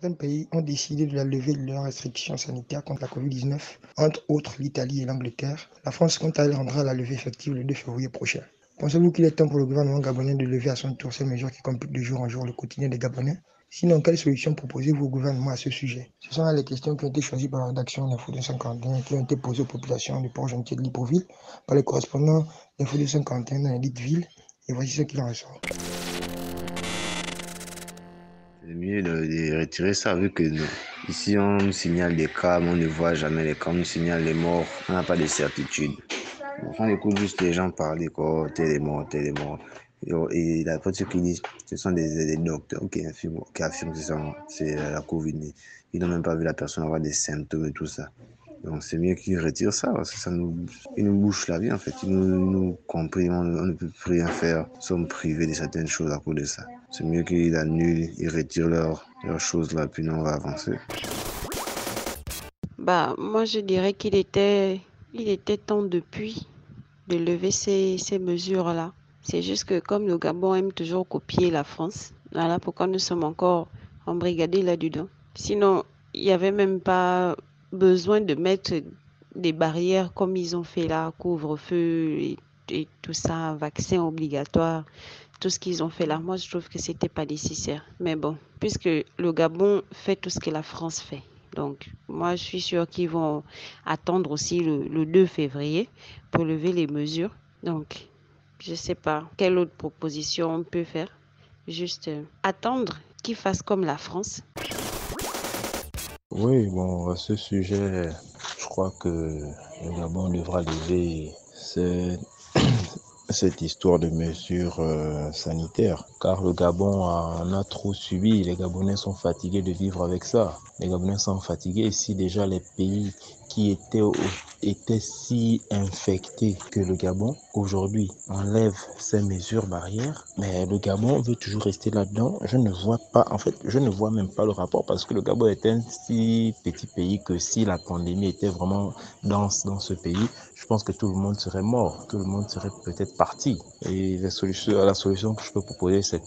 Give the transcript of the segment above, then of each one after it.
Certains pays ont décidé de la levée de leurs restrictions sanitaires contre la Covid-19, entre autres l'Italie et l'Angleterre. La France, quant à elle, rendra la levée effective le 2 février prochain. Pensez-vous qu'il est temps pour le gouvernement gabonais de lever à son tour ces mesures qui compliquent de jour en jour le quotidien des Gabonais? Sinon, quelles solutions proposez-vous au gouvernement à ce sujet? Ce sont là les questions qui ont été choisies par la rédaction d'Info 251 et qui ont été posées aux populations du Port-Gentil de Libreville par les correspondants d'Info 251 dans les dites villes. Et voici ce qu'il en ressort. C'est mieux de retirer ça vu que ici on nous signale des cas, mais on ne voit jamais les cas, on nous signale les morts, on n'a pas de certitude. On écoute juste les gens parler, quoi, oh, tel est mort, tel est mort. Et la ce qu'ils disent, ce sont des docteurs qui affirment que c'est la Covid. Ils n'ont même pas vu la personne avoir des symptômes et tout ça. Donc c'est mieux qu'ils retirent ça, parce que ils nous bouchent la vie en fait. Ils nous compriment, on ne peut plus rien faire. Nous sommes privés de certaines choses à cause de ça. C'est mieux qu'ils annulent, ils retirent leurs choses là, puis nous on va avancer. Moi, je dirais il était temps depuis de lever ces mesures-là. C'est juste que comme le Gabon aime toujours copier la France, voilà pourquoi nous sommes encore embrigadés là-dedans. Sinon, il n'y avait même pas besoin de mettre des barrières comme ils ont fait là, couvre-feu et tout ça, vaccin obligatoire, tout ce qu'ils ont fait là. Moi, je trouve que c'était pas nécessaire. Mais bon, puisque le Gabon fait tout ce que la France fait. Donc, moi, je suis sûre qu'ils vont attendre aussi le 2 février pour lever les mesures. Donc, je ne sais pas quelle autre proposition on peut faire. Juste attendre qu'ils fassent comme la France. Oui, bon, à ce sujet, je crois que le Gabon devra lever cette histoire de mesures sanitaires, car le Gabon en a trop subi. Les Gabonais sont fatigués de vivre avec ça. Les Gabonais sont fatigués. Si déjà les pays qui étaient si infectés que le Gabon, aujourd'hui, enlève ces mesures barrières, mais le Gabon veut toujours rester là-dedans. Je ne vois pas, en fait, je ne vois même pas le rapport parce que le Gabon est un si petit pays que si la pandémie était vraiment dense dans ce pays, je pense que tout le monde serait mort, tout le monde serait peut-être parti. Et la solution que je peux proposer, c'est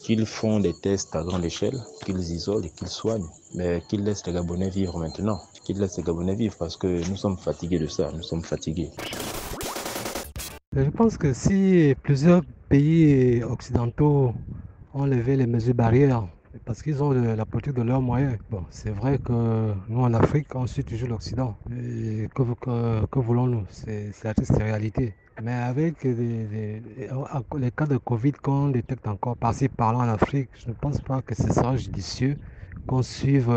qu'ils font des tests à grande échelle, qu'ils isolent et qu'ils soignent, mais qu'ils laissent les Gabonais vivre maintenant, qu'ils laissent les Gabonais vivre parce que nous sommes fatigués de ça, nous sommes fatigués. Je pense que si plusieurs pays occidentaux ont levé les mesures barrières, parce qu'ils ont la politique de leurs moyens. Bon, c'est vrai que nous en Afrique, on suit toujours l'Occident. Et que voulons-nous? C'est la triste réalité. Mais avec les cas de Covid qu'on détecte encore par-ci par-là en Afrique, je ne pense pas que ce sera judicieux qu'on suive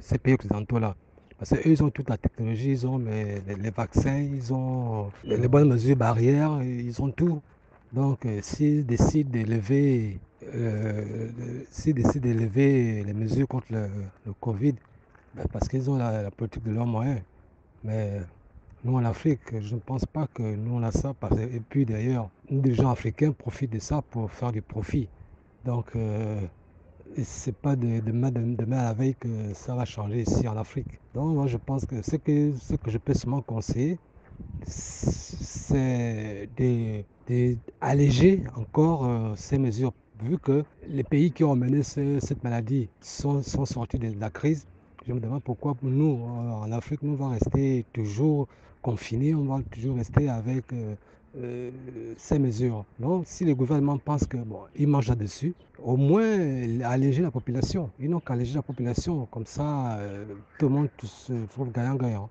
ces pays occidentaux-là. Parce qu'eux, ils ont toute la technologie, ils ont les vaccins, ils ont les bonnes mesures barrières, ils ont tout. Donc, s'ils décident de lever, les mesures contre le Covid, parce qu'ils ont la politique de leurs moyens. Mais nous, en Afrique, je ne pense pas que nous, on a ça. Et puis, d'ailleurs, nous, les gens africains profitent de ça pour faire du profit. Donc, c'est pas demain à la veille que ça va changer ici en Afrique. Donc, moi, je pense que ce que je peux seulement conseiller, c'est d'alléger encore ces mesures, vu que les pays qui ont mené cette maladie sont sortis de la crise. Je me demande pourquoi nous, en Afrique, nous allons rester toujours confinés, on va toujours rester avec euh, ces mesures. Donc, si le gouvernement pense que bon, il mange là-dessus, au moins alléger la population. Ils n'ont qu'à alléger la population, comme ça, tout le monde se trouve gagnant-gagnant.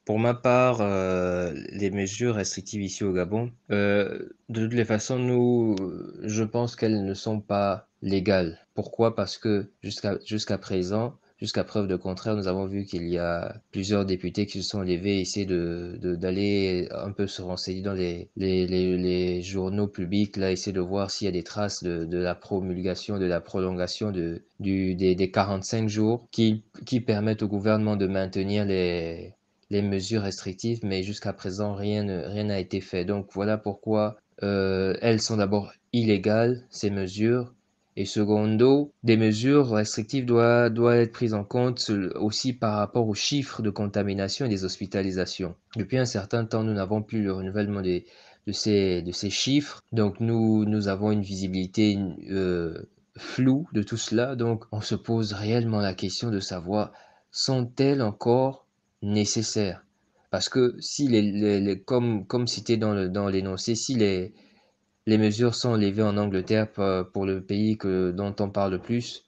Pour ma part, les mesures restrictives ici au Gabon, de toutes les façons, je pense qu'elles ne sont pas légales. Pourquoi? Parce que jusqu'à présent, jusqu'à preuve de contraire, nous avons vu qu'il y a plusieurs députés qui se sont levés, essayer d'aller un peu se renseigner dans les journaux publics, là, essayer de voir s'il y a des traces de la promulgation, de la prolongation des 45 jours qui permettent au gouvernement de maintenir les mesures restrictives, mais jusqu'à présent, rien n'a été fait. Donc voilà pourquoi elles sont d'abord illégales, ces mesures, et secondo, des mesures restrictives doivent être prises en compte aussi par rapport aux chiffres de contamination et des hospitalisations. Depuis un certain temps, nous n'avons plus le renouvellement de ces chiffres, donc nous avons une visibilité flou de tout cela. Donc, on se pose réellement la question de savoir, sont-elles encore nécessaires? Parce que si comme cité dans l'énoncé, si les mesures sont levées en Angleterre pour le pays dont on parle le plus,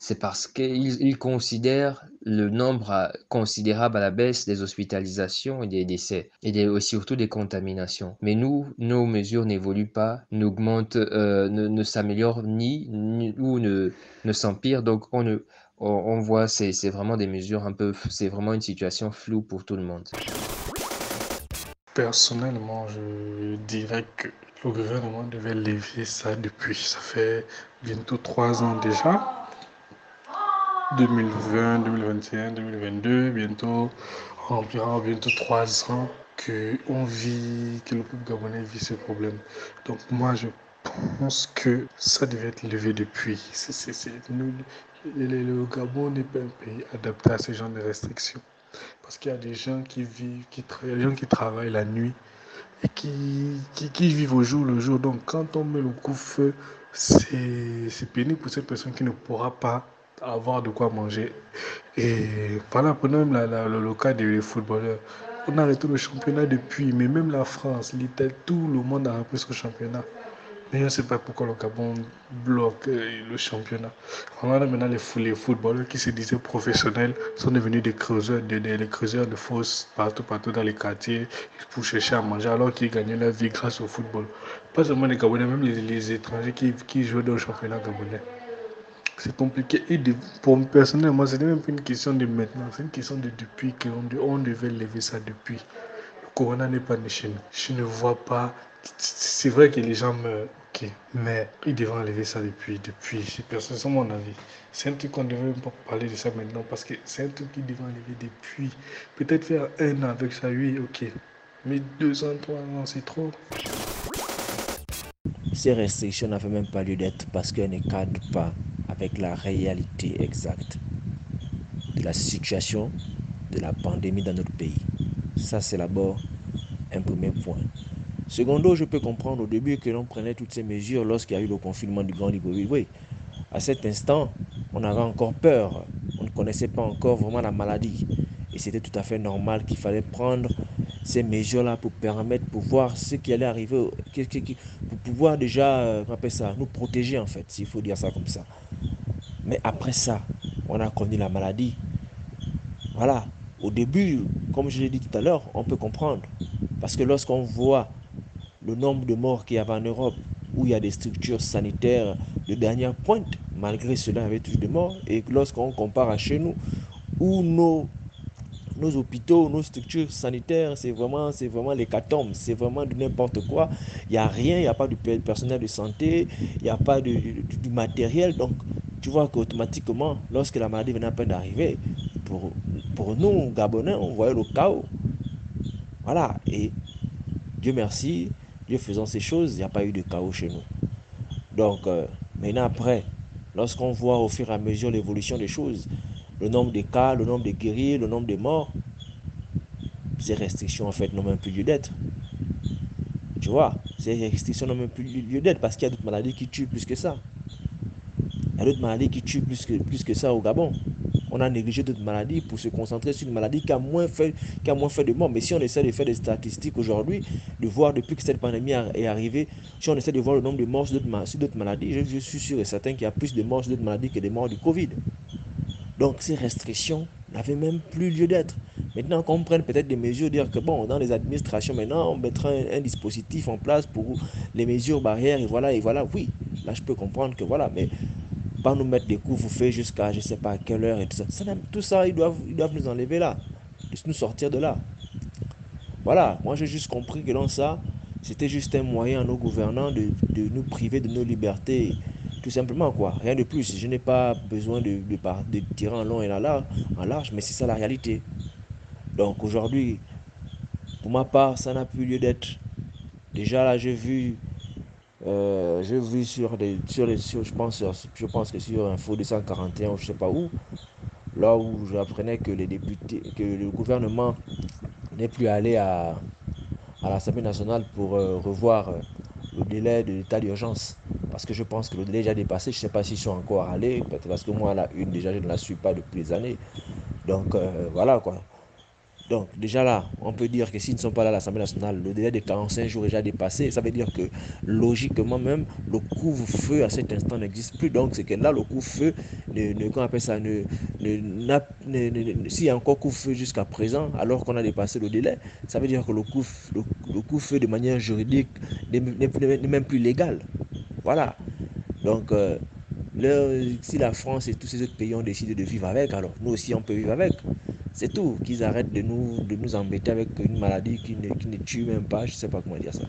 c'est parce qu'ils considèrent le nombre considérable à la baisse des hospitalisations et des décès, et surtout des contaminations. Mais nous, nos mesures n'évoluent pas, n'augmentent, ne s'améliorent ou ne s'empirent. Donc on voit, c'est vraiment des mesures c'est vraiment une situation floue pour tout le monde. Personnellement, je dirais que le gouvernement devait lever ça depuis. Ça fait bientôt 3 ans déjà. 2020, 2021, 2022, bientôt 3 ans que le peuple gabonais vit ce problème. Donc moi, je pense que ça devait être levé depuis. Le Gabon n'est pas un pays adapté à ce genre de restrictions. Parce qu'il y a des gens qui vivent, des gens qui travaillent la nuit et qui vivent au jour le jour. Donc quand on met le coup-feu, c'est pénible pour cette personne qui ne pourra pas avoir de quoi manger. Et voilà, prenons même le cas des footballeurs. On a arrêté le championnat depuis, mais même la France, l'Italie, tout le monde a repris ce championnat. Mais je ne sais pas pourquoi le Gabon bloque le championnat. On a maintenant les footballeurs qui se disaient professionnels sont devenus des creuseurs, des creuseurs de fosses partout dans les quartiers pour chercher à manger alors qu'ils gagnaient leur vie grâce au football. Pas seulement les Gabonais, même les étrangers qui jouent dans le championnat gabonais. C'est compliqué. Et pour moi, personnellement, ce n'est même pas une question de maintenant, c'est une question de depuis qu'on devait lever ça depuis. Le corona n'est pas né chez nous. Je ne vois pas. C'est vrai que les gens meurent, ok, mais ils devraient enlever ça depuis. C'est mon avis. C'est un truc qu'on devrait même pas parler de ça maintenant parce que c'est un truc qu'ils devraient enlever depuis. Peut-être faire 1 an avec ça, oui, ok. Mais 2 ans, 3 ans, c'est trop. Ces restrictions n'avaient même pas lieu d'être parce qu'elles ne cadrent pas avec la réalité exacte de la situation de la pandémie dans notre pays. Ça, c'est d'abord un premier point. Secondo, je peux comprendre au début que l'on prenait toutes ces mesures lorsqu'il y a eu le confinement du grand Covid. Oui, à cet instant, on avait encore peur. On ne connaissait pas encore vraiment la maladie. Et c'était tout à fait normal qu'il fallait prendre ces mesures-là pour voir ce qui allait arriver, pour pouvoir déjà, on appelle ça, nous protéger en fait, s'il faut dire ça comme ça. Mais après ça, on a connu la maladie. Voilà, au début, comme je l'ai dit tout à l'heure, on peut comprendre. Parce que lorsqu'on voit le nombre de morts qu'il y avait en Europe, où il y a des structures sanitaires de dernière pointe, malgré cela, il y avait toujours des morts. Et lorsqu'on compare à chez nous, où nos hôpitaux, nos structures sanitaires, c'est vraiment l'hécatombe, c'est vraiment de n'importe quoi. Il n'y a rien, il n'y a pas de personnel de santé, il n'y a pas du matériel. Donc, tu vois qu'automatiquement, lorsque la maladie venait à peine d'arriver, pour nous, Gabonais, on voyait le chaos. Voilà, et Dieu merci, Dieu faisant ces choses, il n'y a pas eu de chaos chez nous. Donc, maintenant après, lorsqu'on voit au fur et à mesure l'évolution des choses, le nombre de cas, le nombre de guéris, le nombre de morts, ces restrictions en fait n'ont même plus lieu d'être. Tu vois, ces restrictions n'ont même plus lieu d'être parce qu'il y a d'autres maladies qui tuent plus que ça. Il y a d'autres maladies qui tuent plus que ça au Gabon. On a négligé d'autres maladies pour se concentrer sur une maladie qui a moins fait de morts. Mais si on essaie de faire des statistiques aujourd'hui, de voir depuis que cette pandémie est arrivée, si on essaie de voir le nombre de morts sur d'autres maladies, je suis sûr et certain qu'il y a plus de morts sur d'autres maladies que des morts du Covid. Donc ces restrictions n'avaient même plus lieu d'être. Maintenant qu'on prenne peut-être des mesures, dire que bon, dans les administrations, maintenant, on mettra un dispositif en place pour les mesures barrières, et voilà, oui. Là, je peux comprendre que voilà, mais pas nous mettre des couvre-feux jusqu'à je ne sais pas à quelle heure et tout ça. Tout ça, ils doivent nous enlever là, nous sortir de là. Voilà, moi j'ai juste compris que dans ça, c'était juste un moyen à nos gouvernants de nous priver de nos libertés. Tout simplement quoi, rien de plus. Je n'ai pas besoin de tirer en long et en large, mais c'est ça la réalité. Donc aujourd'hui, pour ma part, ça n'a plus lieu d'être. Déjà là, j'ai vu je pense que sur Info 241 ou je sais pas où, là où j'apprenais que les députés, que le gouvernement n'est plus allé à l'Assemblée nationale pour revoir le délai de l'état d'urgence. Parce que je pense que le délai est déjà dépassé. Je ne sais pas s'ils sont encore allés, parce que moi, la une, déjà, je ne la suis pas depuis des années. Donc, voilà quoi. Donc, déjà là, on peut dire que s'ils ne sont pas là à l'Assemblée nationale, le délai de 45 jours est déjà dépassé. Ça veut dire que, logiquement même, le couvre-feu à cet instant n'existe plus. Donc, c'est que là, le couvre-feu, qu'on appelle ça, s'il y a encore couvre-feu jusqu'à présent, alors qu'on a dépassé le délai, ça veut dire que le couvre-feu, de manière juridique, n'est même plus légal. Voilà. Donc, si la France et tous ces autres pays ont décidé de vivre avec, alors nous aussi on peut vivre avec. C'est tout. Qu'ils arrêtent de nous embêter avec une maladie qui ne tue même pas, je ne sais pas comment dire ça.